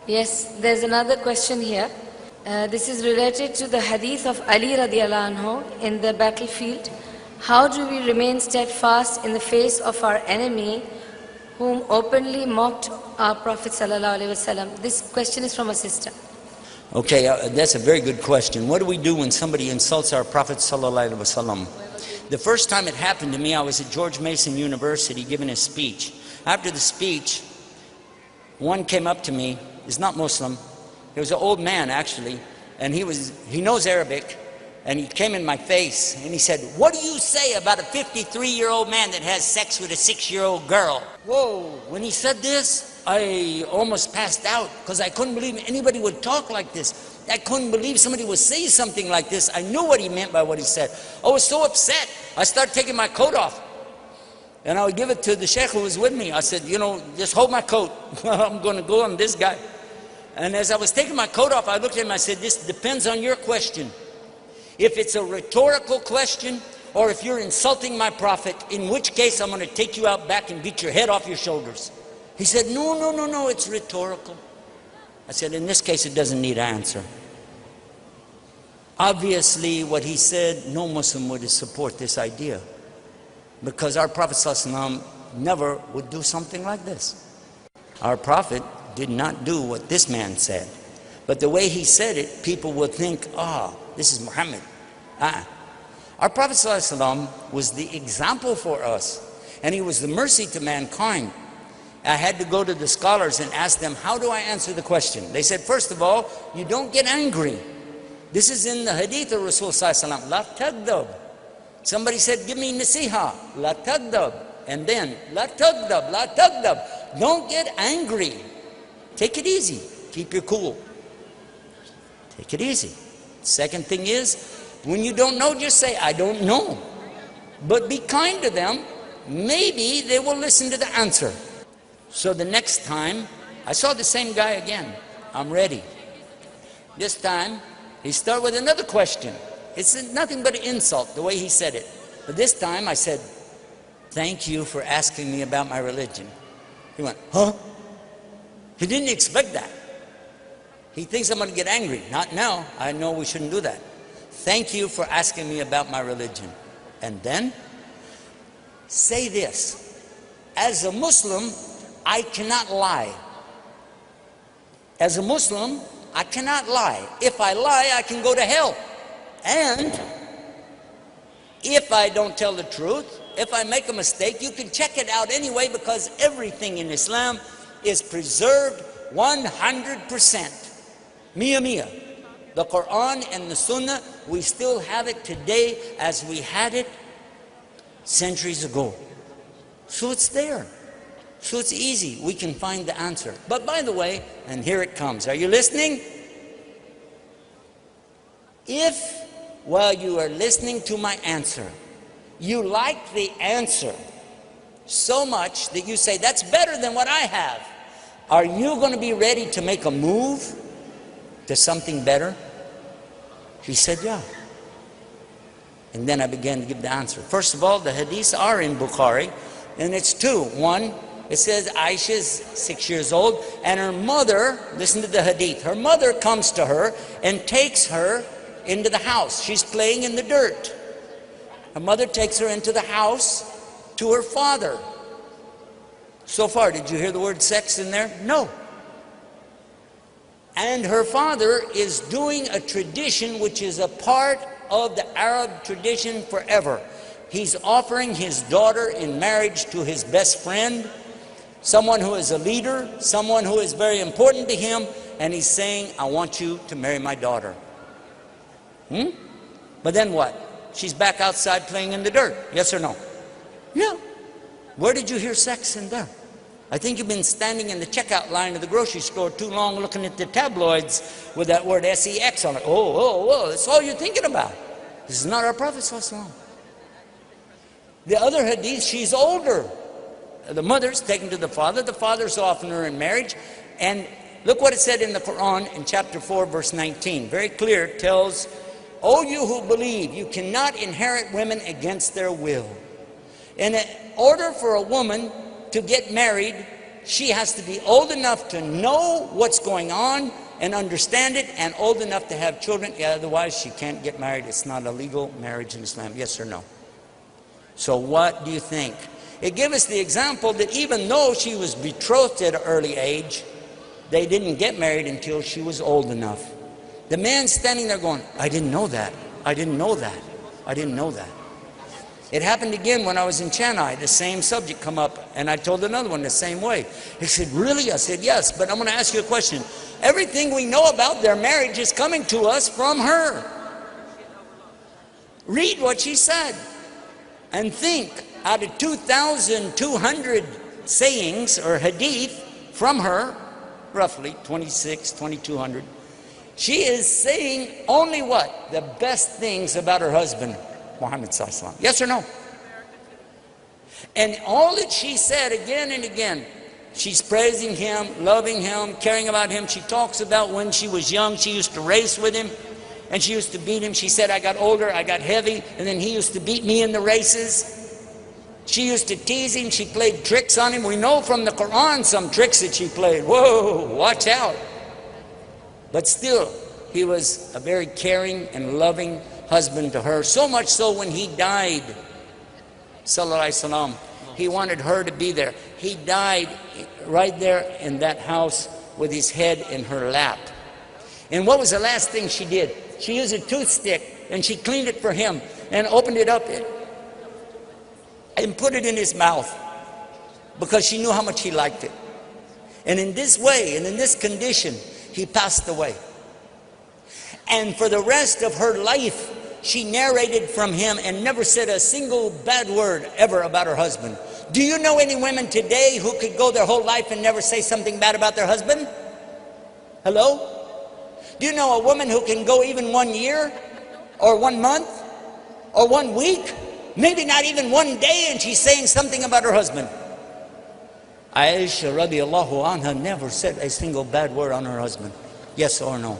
Yes, there's another question here. This is related to the hadith of Ali radiallahu anhu in the battlefield. How do we remain steadfast in the face of our enemy whom openly mocked our Prophet sallallahu alaihi wasallam? This question is from a sister. Okay, that's a very good question. What do we do when somebody insults our Prophet sallallahu alaihi wasallam? The first time it happened to me, I was at George Mason University giving a speech. After the speech, one came up to me. He's not Muslim. He was an old man, actually, and he knows Arabic, and he came in my face, and he said, "What do you say about a 53-year-old man that has sex with a 6-year-old girl?" Whoa, when he said this, I almost passed out, because I couldn't believe anybody would talk like this. I couldn't believe somebody would say something like this. I knew what he meant by what he said. I was so upset, I started taking my coat off. And I would give it to the sheikh who was with me. I said, you know, just hold my coat. I'm going to go on this guy. And as I was taking my coat off, I looked at him, I said, this depends on your question. If it's a rhetorical question, or if you're insulting my prophet, in which case I'm going to take you out back and beat your head off your shoulders. He said, no, it's rhetorical. I said, in this case, it doesn't need an answer. Obviously, what he said, no Muslim would support this idea, because our Prophet ﷺ never would do something like this. Our Prophet did not do what this man said. But the way he said it, people would think, this is Muhammad. Our Prophet ﷺ was the example for us, and he was the mercy to mankind. I had to go to the scholars and ask them, how do I answer the question? They said, first of all, you don't get angry. This is in the hadith of Rasul ﷺ, la tagdab. Somebody said, give me nasiha, la tagdab. And then, la tagdab, la tagdab. Don't get angry. Take it easy. Keep your cool. Take it easy. Second thing is, when you don't know, just say, I don't know. But be kind to them. Maybe they will listen to the answer. So the next time, I saw the same guy again. I'm ready. This time, he started with another question. It's nothing but an insult, the way he said it. But this time, I said, thank you for asking me about my religion. He went, huh? He didn't expect that. He thinks I'm going to get angry. Not now. I know we shouldn't do that. Thank you for asking me about my religion. And then, say this. As a Muslim, I cannot lie. As a Muslim, I cannot lie. If I lie, I can go to hell. And if I don't tell the truth, if I make a mistake, you can check it out anyway, because everything in Islam is preserved 100%. Mia mia. The Quran and the Sunnah, we still have it today as we had it centuries ago. So it's there. So it's easy. We can find the answer. But by the way, and here it comes. Are you listening? If, while you are listening to my answer, you like the answer so much that you say, that's better than what I have, are you going to be ready to make a move to something better? He said, yeah. And then I began to give the answer. First of all, the hadiths are in Bukhari, and it's two. One, it says Aisha's 6 years old, and her mother, listen to the hadith, her mother comes to her and takes her into the house. She's playing in the dirt. Her mother takes her into the house to her father. So far, did you hear the word sex in there? No. And her father is doing a tradition which is a part of the Arab tradition forever. He's offering his daughter in marriage to his best friend, someone who is a leader, someone who is very important to him, and he's saying, I want you to marry my daughter. But then what? She's back outside playing in the dirt. Yes or no? Yeah. Where did you hear sex in there? I think you've been standing in the checkout line of the grocery store too long looking at the tabloids with that word sex on it. Oh, that's all you're thinking about. This is not our Prophet ﷺ. The other hadith, she's older. The mother's taken to the father's offering her in marriage. And look what it said in the Quran in chapter 4, verse 19. Very clear, it tells, O you who believe, you cannot inherit women against their will. In order for a woman to get married, she has to be old enough to know what's going on and understand it, and old enough to have children. Otherwise, she can't get married. It's not a legal marriage in Islam. Yes or no? So what do you think? It gives us the example that even though she was betrothed at an early age, they didn't get married until she was old enough. The man standing there going, I didn't know that. I didn't know that. I didn't know that. It happened again when I was in Chennai. The same subject come up, and I told another one the same way. He said, really? I said, yes, but I'm going to ask you a question. Everything we know about their marriage is coming to us from her. Read what she said and think, out of 2,200 sayings or hadith from her, roughly 2,200, she is saying only what? The best things about her husband, Muhammad sallallahu alaihi wasallam. Yes or no? And all that she said again and again, she's praising him, loving him, caring about him. She talks about when she was young, she used to race with him and she used to beat him. She said, I got older, I got heavy, and then he used to beat me in the races. She used to tease him, she played tricks on him. We know from the Quran some tricks that she played. Whoa, watch out. But still, he was a very caring and loving husband to her. So much so when he died, sallallahu alaihi wasallam, he wanted her to be there. He died right there in that house with his head in her lap. And what was the last thing she did? She used a toothstick and she cleaned it for him and opened it up and put it in his mouth because she knew how much he liked it. And in this way and in this condition, he passed away. And for the rest of her life, she narrated from him and never said a single bad word ever about her husband. Do you know any women today who could go their whole life and never say something bad about their husband? Hello? Do you know a woman who can go even 1 year or 1 month or 1 week, maybe not even 1 day, and she's saying something about her husband? Aisha radiallahu anha never said a single bad word on her husband. Yes or no?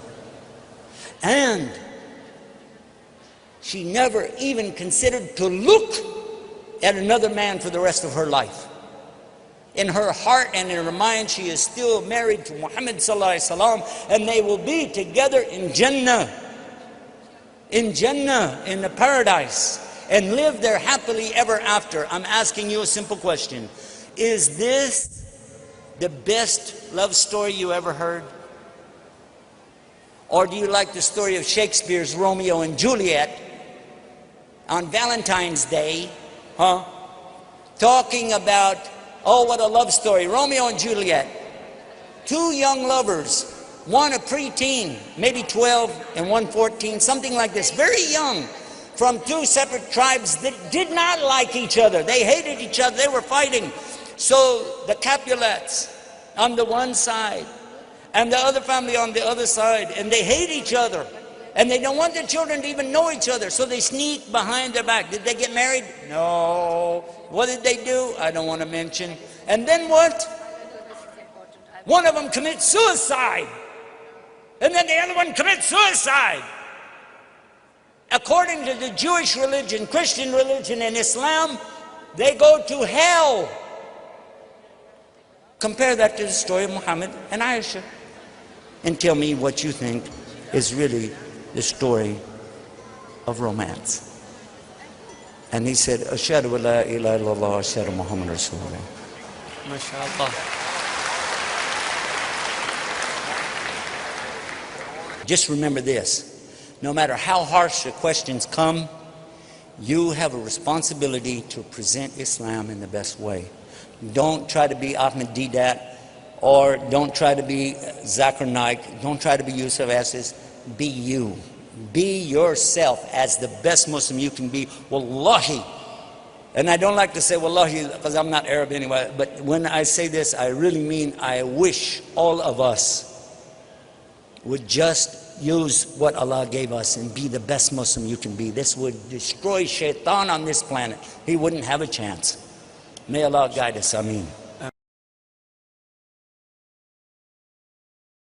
And she never even considered to look at another man for the rest of her life. In her heart and in her mind, she is still married to Muhammad sallallahu alaihi wasallam, and they will be together in Jannah, in the paradise, and live there happily ever after. I'm asking you a simple question. Is this the best love story you ever heard? Or do you like the story of Shakespeare's Romeo and Juliet on Valentine's Day, talking about, oh, what a love story, Romeo and Juliet. 2 young lovers, one a preteen, maybe 12, and one 14, something like this, very young, from 2 separate tribes that did not like each other. They hated each other, they were fighting. So the Capulets on the one side, and the other family on the other side, and they hate each other. And they don't want their children to even know each other, so they sneak behind their back. Did they get married? No. What did they do? I don't want to mention. And then what? One of them commits suicide. And then the other one commits suicide. According to the Jewish religion, Christian religion, and Islam, they go to hell. Compare that to the story of Muhammad and Aisha. And tell me what you think is really the story of romance. And he said, Ashhadu wa la ilaha illallah, Ashhadu Muhammad Rasulullah. MashaAllah. Just remember this. No matter how harsh the questions come, you have a responsibility to present Islam in the best way. Don't try to be Ahmed Deedat, or don't try to be Zakir Naik, don't try to be Yusuf Estes. Be you. Be yourself as the best Muslim you can be. Wallahi. And I don't like to say wallahi because I'm not Arab anyway, but when I say this, I really mean I wish all of us would just use what Allah gave us and be the best Muslim you can be. This would destroy shaitan on this planet. He wouldn't have a chance. May Allah guide us. Ameen.